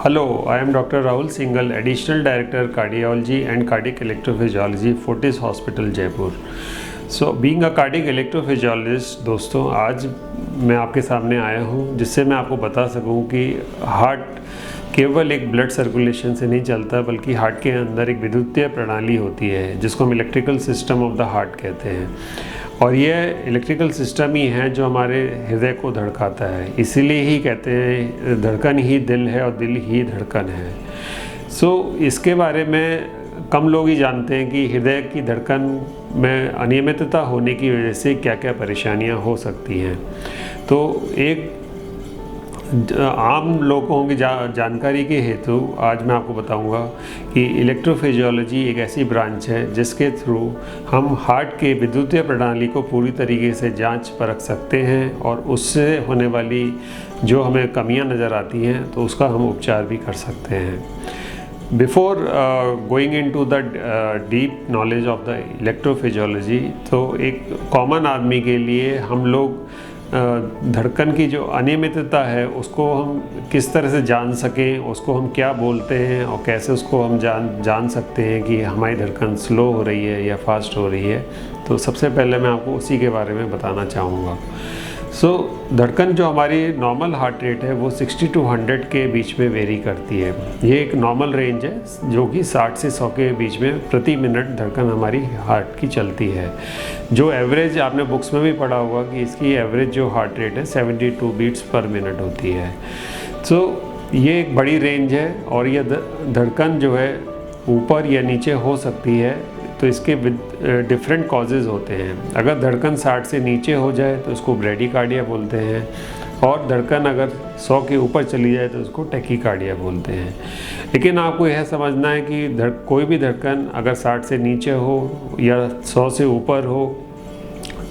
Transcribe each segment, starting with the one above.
Hello, I am Dr. Rahul Singhal, Additional Director Cardiology and Cardiac Electrophysiology, Fortis Hospital, Jaipur. So, being a cardiac electrophysiologist, दोस्तों आज मैं आपके सामने आया हूँ जिससे मैं आपको बता सकूँ कि हार्ट केवल एक ब्लड सर्कुलेशन से नहीं चलता, बल्कि हार्ट के अंदर एक विद्युतीय प्रणाली होती है जिसको हम electrical system of the heart कहते हैं। और यह इलेक्ट्रिकल सिस्टम ही है जो हमारे हृदय को धड़काता है। इसीलिए ही कहते हैं धड़कन ही दिल है और दिल ही धड़कन है। इसके बारे में कम लोग ही जानते हैं कि हृदय की धड़कन में अनियमितता होने की वजह से क्या क्या परेशानियां हो सकती हैं। तो एक आम लोगों की जानकारी के हेतु आज मैं आपको बताऊंगा कि इलेक्ट्रोफिजियोलॉजी एक ऐसी ब्रांच है जिसके थ्रू हम हार्ट के विद्युतीय प्रणाली को पूरी तरीके से जांच परख सकते हैं और उससे होने वाली जो हमें कमियां नज़र आती हैं तो उसका हम उपचार भी कर सकते हैं। Before going into the deep knowledge of the electrophysiology, तो एक कॉमन आदमी के लिए हम लोग धड़कन की जो अनियमितता है उसको हम किस तरह से जान सकें, उसको हम क्या बोलते हैं और कैसे उसको हम जान सकते हैं कि हमारी धड़कन स्लो हो रही है या फास्ट हो रही है। तो सबसे पहले मैं आपको उसी के बारे में बताना चाहूँगा। धड़कन जो हमारी नॉर्मल हार्ट रेट है वो 60 to 100 के बीच में वेरी करती है। ये एक नॉर्मल रेंज है जो कि 60 से 100 के बीच में प्रति मिनट धड़कन हमारी हार्ट की चलती है। जो एवरेज आपने बुक्स में भी पढ़ा होगा कि इसकी एवरेज जो हार्ट रेट है 72 बीट्स पर मिनट होती है। ये एक बड़ी रेंज है और यह धड़कन जो है ऊपर या नीचे हो सकती है। तो इसके डिफरेंट कॉजेज़ होते हैं। अगर धड़कन 60 से नीचे हो जाए तो इसको ब्रेडिकार्डिया बोलते हैं, और धड़कन अगर 100 के ऊपर चली जाए तो इसको टैकीकार्डिया बोलते हैं। लेकिन आपको यह समझना है कि कोई भी धड़कन अगर 60 से नीचे हो या 100 से ऊपर हो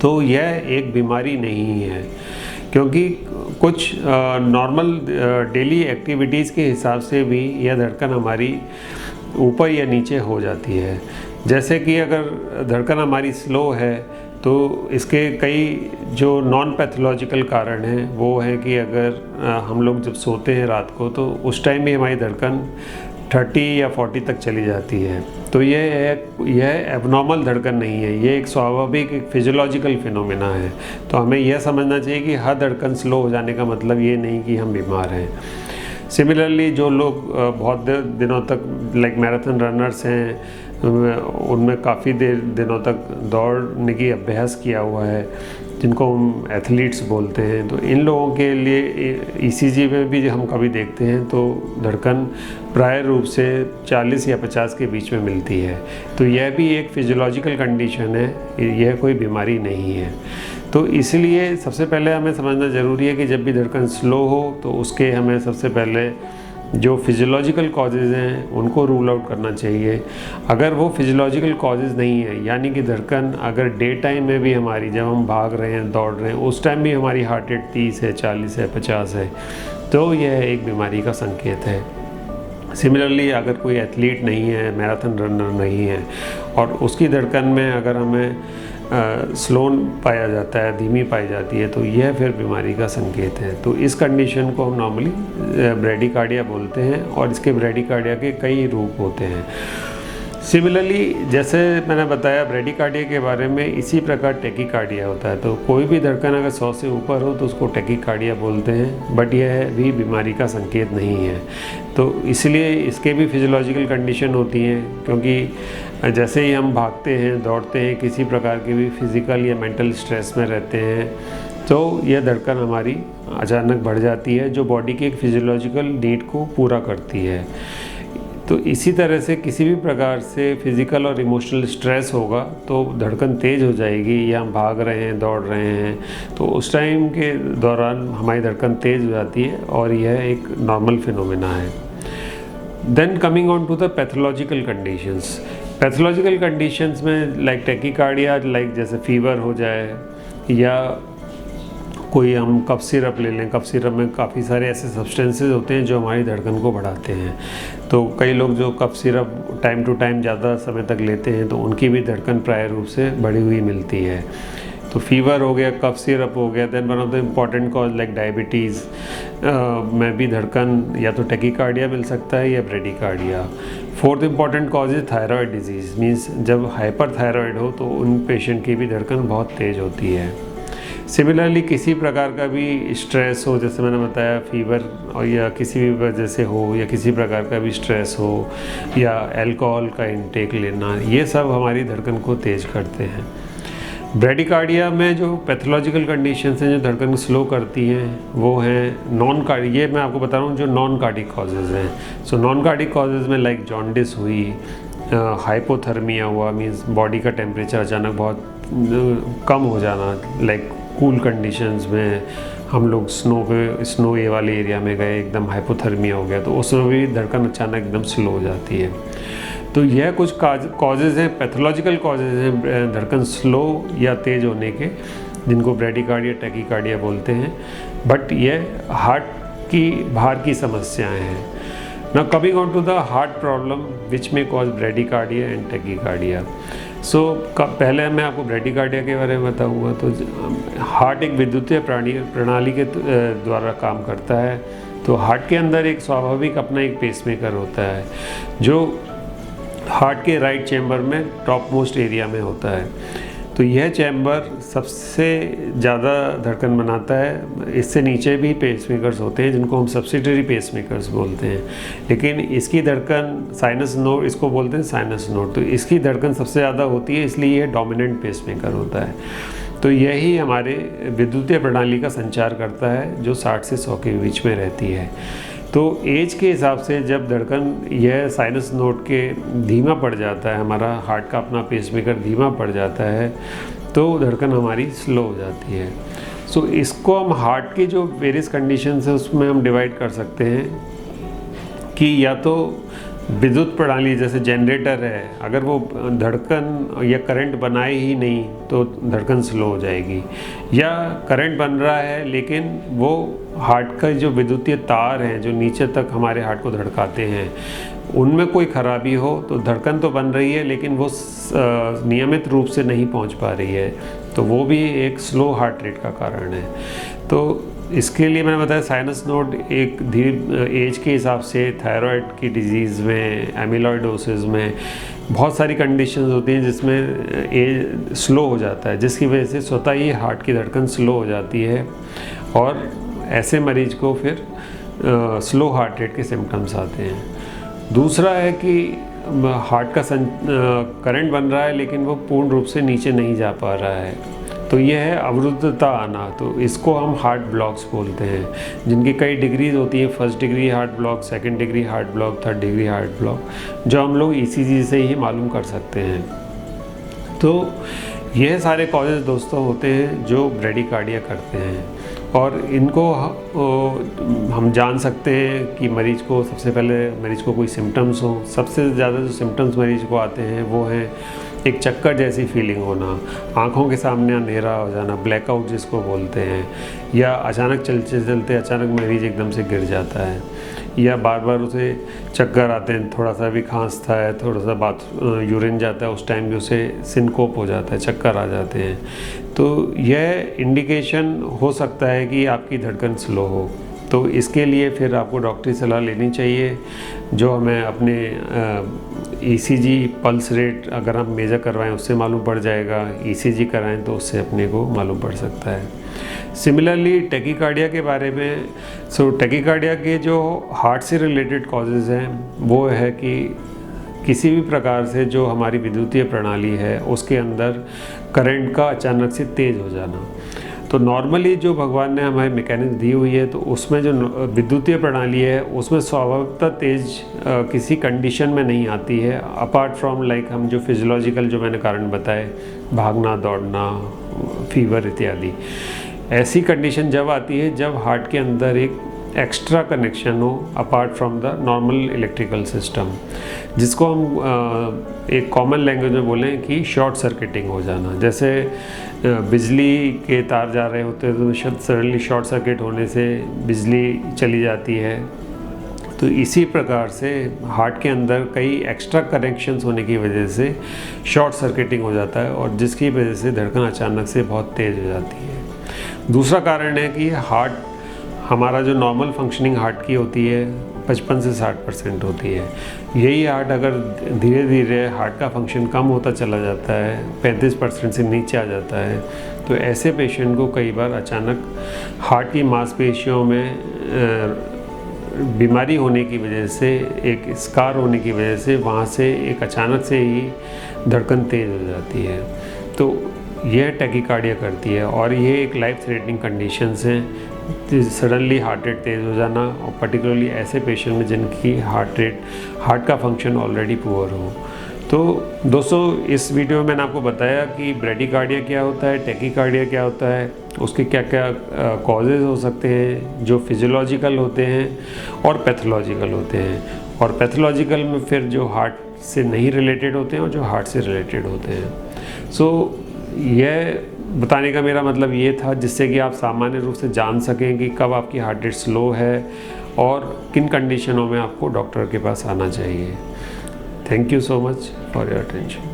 तो यह एक बीमारी नहीं है, क्योंकि कुछ नॉर्मल डेली एक्टिविटीज़ के हिसाब से भी यह धड़कन हमारी ऊपर या नीचे हो जाती है। जैसे कि अगर धड़कन हमारी स्लो है तो इसके कई जो नॉन पैथोलॉजिकल कारण हैं वो है कि अगर हम लोग जब सोते हैं रात को तो उस टाइम भी हमारी धड़कन 30 या 40 तक चली जाती है। तो यह एबनॉर्मल धड़कन नहीं है, ये एक स्वाभाविक एक फिजियोलॉजिकल फिनोमेना है। तो हमें यह समझना चाहिए कि हर धड़कन स्लो हो जाने का मतलब ये नहीं कि हम बीमार हैं। सिमिलरली जो लोग बहुत दिनों तक लाइक मैराथन रनर्स हैं, उनमें काफ़ी दिनों तक दौड़ने की अभ्यास किया हुआ है, जिनको हम एथलीट्स बोलते हैं, तो इन लोगों के लिए ईसीजी में भी हम कभी देखते हैं तो धड़कन प्राय रूप से 40 या 50 के बीच में मिलती है। तो यह भी एक फिजियोलॉजिकल कंडीशन है, यह कोई बीमारी नहीं है। तो इसलिए सबसे पहले हमें समझना ज़रूरी है कि जब भी धड़कन स्लो हो तो उसके हमें सबसे पहले जो फिजियोलॉजिकल कॉजेज़ हैं उनको रूल आउट करना चाहिए। अगर वो फिजियोलॉजिकल कॉजेज़ नहीं है, यानी कि धड़कन अगर डे टाइम में भी हमारी, जब हम भाग रहे हैं दौड़ रहे हैं उस टाइम भी हमारी हार्ट रेट 30 है, 40 है, 50 है, तो यह एक बीमारी का संकेत है। सिमिलरली अगर कोई एथलीट नहीं है, मैराथन रनर नहीं है और उसकी धड़कन में अगर हमें स्लो पाया जाता है, धीमी पाई जाती है, तो यह फिर बीमारी का संकेत है। तो इस कंडीशन को हम नॉर्मली ब्रेडिकार्डिया बोलते हैं और इसके ब्रेडिकार्डिया के कई रूप होते हैं। सिमिलरली जैसे मैंने बताया ब्रेडिकार्डिया के बारे में, इसी प्रकार टैकीकार्डिया होता है। तो कोई भी धड़कन अगर 100 से ऊपर हो तो उसको टैकीकार्डिया बोलते हैं, बट यह भी बीमारी का संकेत नहीं है। तो इसलिए इसके भी फिजियोलॉजिकल कंडीशन होती हैं, क्योंकि जैसे ही हम भागते हैं, दौड़ते हैं, किसी प्रकार के भी फिज़िकल या मेंटल स्ट्रेस में रहते हैं, तो यह धड़कन हमारी अचानक बढ़ जाती है जो बॉडी के एक फिजियोलॉजिकल नीड को पूरा करती है। तो इसी तरह से किसी भी प्रकार से फिज़िकल और इमोशनल स्ट्रेस होगा तो धड़कन तेज़ हो जाएगी, या हम भाग रहे हैं, दौड़ रहे हैं, तो उस टाइम के दौरान हमारी धड़कन तेज़ हो जाती है और यह एक नॉर्मल फिनोमेना है। Then coming on to the pathological conditions. Pathological conditions में लाइक टैकीकार्डिया, लाइक जैसे फीवर हो जाए, या कोई हम कफ सिरप ले लें, कफ सिरप में काफ़ी सारे ऐसे सब्सटेंसेस होते हैं जो हमारी धड़कन को बढ़ाते हैं। तो कई लोग जो cough syrup time to time ज़्यादा समय तक लेते हैं तो उनकी भी धड़कन प्राय रूप से बढ़ी हुई मिलती है। तो फीवर हो गया, कफ सिरप हो गया, then one of the important cause like diabetes में भी धड़कन या तो टैकीकार्डिया मिल सकता है या ब्रेडिकार्डिया। फोर्थ इम्पॉर्टेंट कॉज है थायराइड डिजीज़, मीन्स जब हाइपर थायराइड हो तो उन पेशेंट की भी धड़कन बहुत तेज़ होती है। सिमिलरली किसी प्रकार का भी स्ट्रेस हो, जैसे मैंने बताया फीवर और या किसी भी वजह से हो, या किसी प्रकार का भी स्ट्रेस हो, या अल्कोहल का इंटेक लेना, ये सब हमारी धड़कन को तेज़ करते हैं। ब्रेडिकार्डिया में जो पैथोलॉजिकल कंडीशंस हैं जो धड़कन स्लो करती हैं वो हैं नॉन कार्डिक, ये मैं आपको बता रहा हूँ जो नॉन कार्डिक कॉजेज़ हैं। सो नॉन कार्डिक कॉजेज़ में लाइक जॉन्डिस हुई, हाइपोथर्मिया हुआ, मीन्स बॉडी का टेम्परेचर अचानक बहुत कम हो जाना, लाइक कूल कंडीशंस में हम लोग स्नो ये वाले एरिया में गए, एकदम हाइपोथर्मिया हो गया तो उसमें भी धड़कन अचानक एकदम स्लो हो जाती है। तो यह कुछ कॉजेज़ हैं, पैथोलॉजिकल कॉजेज़ हैं धड़कन स्लो या तेज़ होने के, जिनको ब्रेडिकार्डिया टैकीकार्डिया बोलते हैं। बट ये हार्ट की बाहर की समस्याएं हैं। Now coming on to the heart problem which में cause bradycardia and tachycardia. So पहले मैं आपको ब्रेडिकार्डिया के बारे में बताऊंगा। तो हार्ट एक विद्युतीय प्रणाली के द्वारा काम करता है। तो हार्ट के अंदर एक स्वाभाविक अपना एक पेसमेकर होता है जो हार्ट के राइट चैम्बर में टॉप मोस्ट एरिया में होता है। तो यह चैम्बर सबसे ज़्यादा धड़कन बनाता है। इससे नीचे भी पेसमेकर्स होते हैं जिनको हम सब्सिडियरी पेसमेकर्स बोलते हैं, लेकिन इसकी धड़कन साइनस नोड, इसको बोलते हैं साइनस नोड। तो इसकी धड़कन सबसे ज़्यादा होती है, इसलिए यह डोमिनेंट पेसमेकर होता है। तो यही हमारे विद्युतीय प्रणाली का संचार करता है जो 60 से 100 के बीच में रहती है। तो एज के हिसाब से जब धड़कन यह साइनस नोड के धीमा पड़ जाता है, हमारा हार्ट का अपना पेसमेकर धीमा पड़ जाता है, तो धड़कन हमारी स्लो हो जाती है। सो इसको हम हार्ट की जो वेरियस कंडीशंस है उसमें हम डिवाइड कर सकते हैं कि या तो विद्युत प्रणाली जैसे जनरेटर है, अगर वो धड़कन या करंट बनाए ही नहीं तो धड़कन स्लो हो जाएगी, या करंट बन रहा है लेकिन वो हार्ट का जो विद्युतीय तार हैं जो नीचे तक हमारे हार्ट को धड़काते हैं उनमें कोई खराबी हो तो धड़कन तो बन रही है लेकिन वो नियमित रूप से नहीं पहुंच पा रही है, तो वो भी एक स्लो हार्ट रेट का कारण है। तो इसके लिए मैंने बताया साइनस नोड एक धीरे एज के हिसाब से थायराइड की डिजीज़ में, एमिलॉइडोसिस में बहुत सारी कंडीशंस होती हैं जिसमें एज स्लो हो जाता है, जिसकी वजह से स्वतः ही हार्ट की धड़कन स्लो हो जाती है और ऐसे मरीज को फिर स्लो हार्ट रेट के सिम्टम्स आते हैं। दूसरा है कि हार्ट का करंट बन रहा है लेकिन वो पूर्ण रूप से नीचे नहीं जा पा रहा है, तो यह है अवरुद्धता आना। तो इसको हम हार्ट ब्लॉक्स बोलते हैं, जिनकी कई डिग्रीज होती है, first degree heart block, second degree heart block, third degree heart block, जो हम लोग ईसीजी से ही मालूम कर सकते हैं। तो यह सारे कॉजेज दोस्तों होते हैं जो ब्रेडिकार्डिया करते हैं, और इनको हम जान सकते हैं कि मरीज को सबसे पहले मरीज को कोई सिम्टम्स हो। सबसे ज़्यादा जो सिम्टम्स मरीज को आते हैं वो हैं एक चक्कर जैसी फीलिंग होना, आँखों के सामने अंधेरा हो जाना, ब्लैकआउट जिसको बोलते हैं, या अचानक चलते चलते अचानक मरीज एकदम से गिर जाता है, या बार बार उसे चक्कर आते हैं, थोड़ा सा भी खांसता है, थोड़ा सा यूरिन जाता है, उस टाइम भी उसे सिनकोप हो जाता है, चक्कर आ जाते हैं। तो यह इंडिकेशन हो सकता है कि आपकी धड़कन स्लो हो। तो इसके लिए फिर आपको डॉक्टरी सलाह लेनी चाहिए, जो हमें अपने ईसीजी पल्स रेट अगर हम मेजर करवाएं उससे मालूम पड़ जाएगा, ईसीजी कराएं तो उससे अपने को मालूम पड़ सकता है। सिमिलरली टैकीकार्डिया के बारे में, टैकीकार्डिया के जो हार्ट से रिलेटेड कॉजेज़ हैं वो है कि किसी भी प्रकार से जो हमारी विद्युतीय प्रणाली है उसके अंदर करंट का अचानक से तेज़ हो जाना। तो नॉर्मली जो भगवान ने हमें मैकेनिज्म दी हुई है तो उसमें जो विद्युतीय प्रणाली है उसमें स्वाभाविकता तेज़ किसी कंडीशन में नहीं आती है, अपार्ट फ्रॉम लाइक हम जो फिजियोलॉजिकल जो मैंने कारण बताए, भागना, दौड़ना, फीवर इत्यादि। ऐसी कंडीशन जब आती है जब हार्ट के अंदर एक एक्स्ट्रा कनेक्शन हो apart from the normal electrical system, जिसको हम एक कॉमन लैंग्वेज में बोलें कि शॉर्ट सर्किटिंग हो जाना। जैसे बिजली के तार जा रहे होते हैं तो सडनली शॉर्ट सर्किट होने से बिजली चली जाती है, तो इसी प्रकार से हार्ट के अंदर कई एक्स्ट्रा कनेक्शंस होने की वजह से शॉर्ट सर्किटिंग हो जाता है और जिसकी वजह से धड़कन अचानक से बहुत तेज़ हो जाती है। दूसरा कारण है कि हार्ट, हमारा जो नॉर्मल फंक्शनिंग हार्ट की होती है 55 से 60% होती है। यही हार्ट अगर धीरे धीरे हार्ट का फंक्शन कम होता चला जाता है, 35% से नीचे आ जाता है, तो ऐसे पेशेंट को कई बार अचानक हार्ट की मांसपेशियों में बीमारी होने की वजह से, एक स्कार होने की वजह से वहाँ से एक अचानक से ही धड़कन तेज़ हो जाती है। तो यह टैकीकार्डिया करती है और ये एक लाइफ थ्रेटनिंग कंडीशंस हैं, सडनली हार्ट रेट तेज़ हो जाना, और पर्टिकुलरली ऐसे पेशेंट में जिनकी हार्ट का फंक्शन ऑलरेडी पुअर हो। तो दोस्तों, इस वीडियो में मैंने आपको बताया कि ब्रेडिकार्डिया क्या होता है, टैकीकार्डिया क्या होता है, उसके क्या क्या कॉजेज़ हो सकते हैं जो फिजियोलॉजिकल होते हैं और पैथोलॉजिकल होते हैं, और पैथोलॉजिकल में फिर जो हार्ट से नहीं रिलेटेड होते हैं और जो हार्ट से रिलेटेड होते हैं। सो यह बताने का मेरा मतलब ये था जिससे कि आप सामान्य रूप से जान सकें कि कब आपकी हार्ट रेट स्लो है और किन कंडीशनों में आपको डॉक्टर के पास आना चाहिए। Thank you so much for your attention.